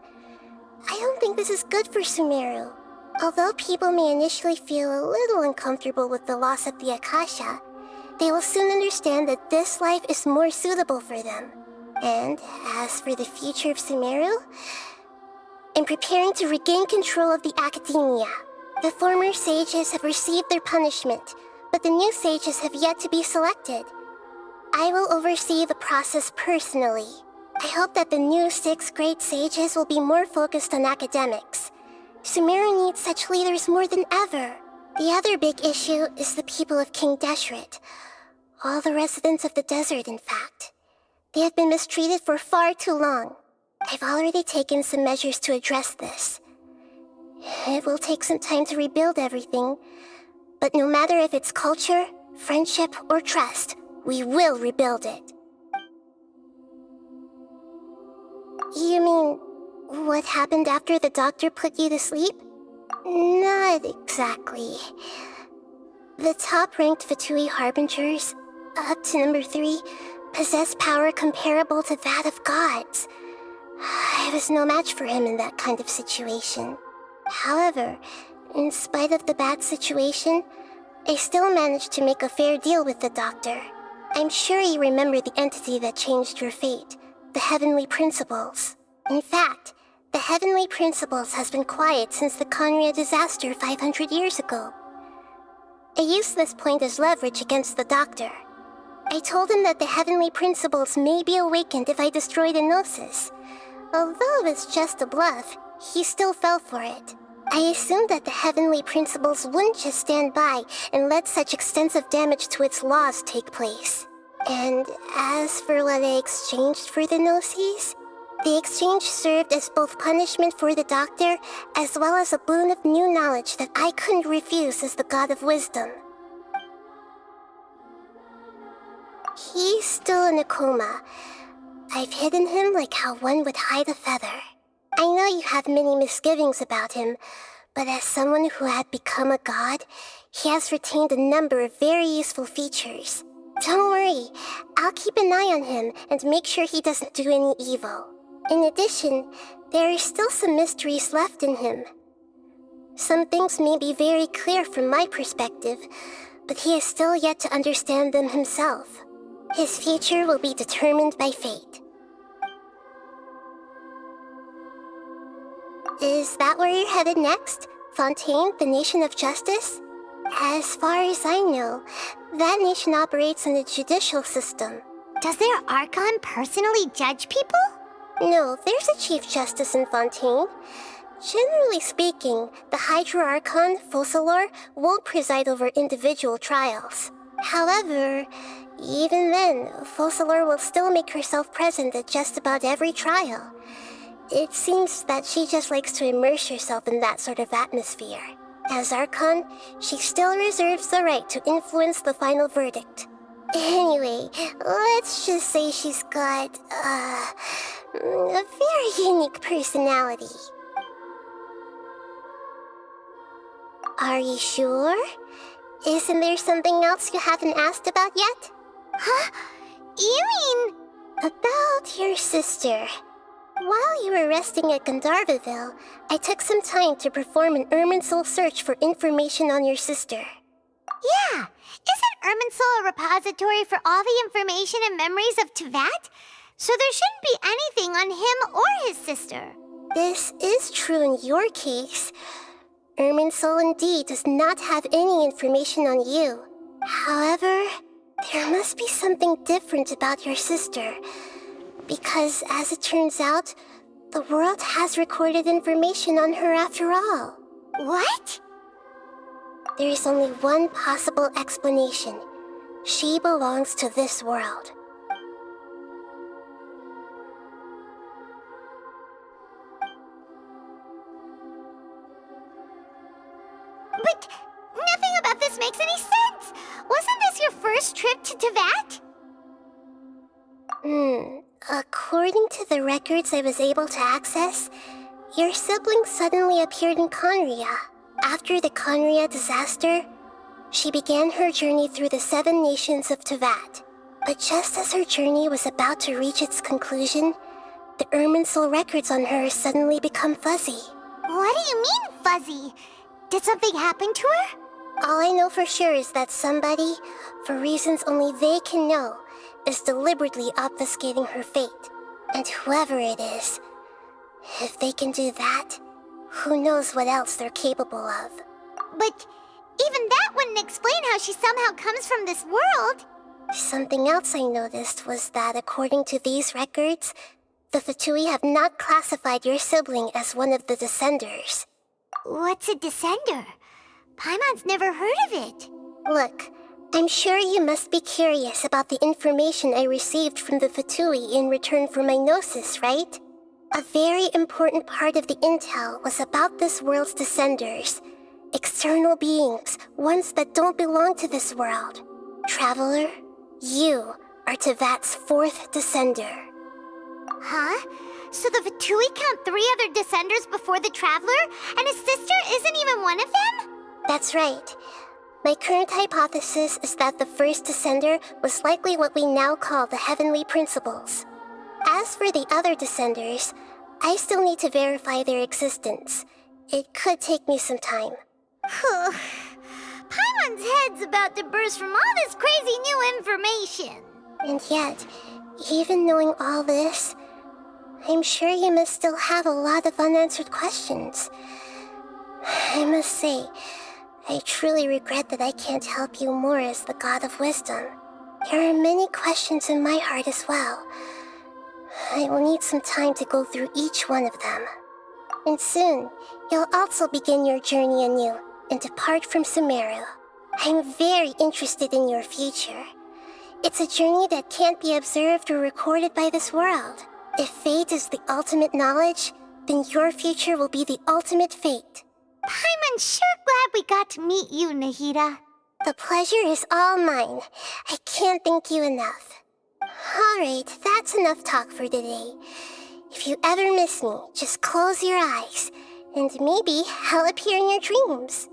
I don't think this is good for Sumeru. Although people may initially feel a little uncomfortable with the loss of the Akasha, they will soon understand that this life is more suitable for them. And as for the future of Sumeru, I'm preparing to regain control of the academia. The former sages have received their punishment, but the new sages have yet to be selected. I will oversee the process personally. I hope that the new 6th grade sages will be more focused on academics. Sumeru needs such leaders more than ever. The other big issue is the people of King Deshret. All the residents of the desert, in fact. They have been mistreated for far too long. I've already taken some measures to address this. It will take some time to rebuild everything, but no matter if it's culture, friendship, or trust, we will rebuild it. You mean, what happened after the doctor put you to sleep? Not exactly. The top-ranked Fatui Harbingers, up to number 3, possess power comparable to that of gods. I was no match for him in that kind of situation. However, in spite of the bad situation, I still managed to make a fair deal with the doctor. I'm sure you remember the entity that changed your fate, the Heavenly Principles. In fact, the Heavenly Principles has been quiet since the Conria disaster 500 years ago. I used this point as leverage against the doctor. I told him that the Heavenly Principles may be awakened if I destroy the Gnosis. Although it was just a bluff, he still fell for it. I assumed that the Heavenly Principles wouldn't just stand by and let such extensive damage to its laws take place. And as for what I exchanged for the Gnosis, the exchange served as both punishment for the doctor as well as a boon of new knowledge that I couldn't refuse as the God of Wisdom. He's still in a coma. I've hidden him like how one would hide a feather. I know you have many misgivings about him, but as someone who had become a god, he has retained a number of very useful features. Don't worry, I'll keep an eye on him and make sure he doesn't do any evil. In addition, there are still some mysteries left in him. Some things may be very clear from my perspective, but he is still yet to understand them himself. His future will be determined by fate. Is that where you're headed next? Fontaine, the Nation of Justice? As far as I know, that nation operates in a judicial system. Does their Archon personally judge people? No, there's a Chief Justice in Fontaine. Generally speaking, the Hydra Archon, Focalor, won't preside over individual trials. However, even then, Focalor will still make herself present at just about every trial. It seems that she just likes to immerse herself in that sort of atmosphere. As Archon, she still reserves the right to influence the final verdict. Anyway, let's just say she's got, a very unique personality. Are you sure? Isn't there something else you haven't asked about yet? Huh? You mean... About your sister. While you were resting at Gandharvaville, I took some time to perform an Irminsul search for information on your sister. Yeah! Isn't Irminsul a repository for all the information and memories of Teyvat? So there shouldn't be anything on him or his sister. This is true in your case. Irminsul indeed does not have any information on you. However, there must be something different about your sister. Because, as it turns out, the world has recorded information on her after all. What? There is only one possible explanation. She belongs to this world. But nothing about this makes any sense! Wasn't this your first trip to Teyvat? According to the records I was able to access, your sibling suddenly appeared in Conria. After the Conria disaster, she began her journey through the 7 nations of Teyvat. But just as her journey was about to reach its conclusion, the Irminsul records on her suddenly become fuzzy. What do you mean, fuzzy? Did something happen to her? All I know for sure is that somebody, for reasons only they can know, is deliberately obfuscating her fate. And whoever it is, if they can do that, who knows what else they're capable of. But even that wouldn't explain how she somehow comes from this world. Something else I noticed was that according to these records, the Fatui have not classified your sibling as one of the Descenders. What's a Descender? Paimon's never heard of it. Look, I'm sure you must be curious about the information I received from the Fatui in return for my gnosis, right? A very important part of the intel was about this world's Descenders. External beings, ones that don't belong to this world. Traveler, you are Teyvat's 4th Descender. Huh? So the Fatui count 3 other Descenders before the Traveler, and his sister isn't even one of them? That's right. My current hypothesis is that the first Descender was likely what we now call the Heavenly Principles. As for the other Descenders, I still need to verify their existence. It could take me some time. Paimon's head's about to burst from all this crazy new information. And yet, even knowing all this, I'm sure you must still have a lot of unanswered questions. I must say, I truly regret that I can't help you more as the God of Wisdom. There are many questions in my heart as well. I will need some time to go through each one of them. And soon, you'll also begin your journey anew and depart from Sumeru. I'm very interested in your future. It's a journey that can't be observed or recorded by this world. If fate is the ultimate knowledge, then your future will be the ultimate fate. Paimon's sure glad we got to meet you, Nahida. The pleasure is all mine. I can't thank you enough. Alright, that's enough talk for today. If you ever miss me, just close your eyes, and maybe I'll appear in your dreams.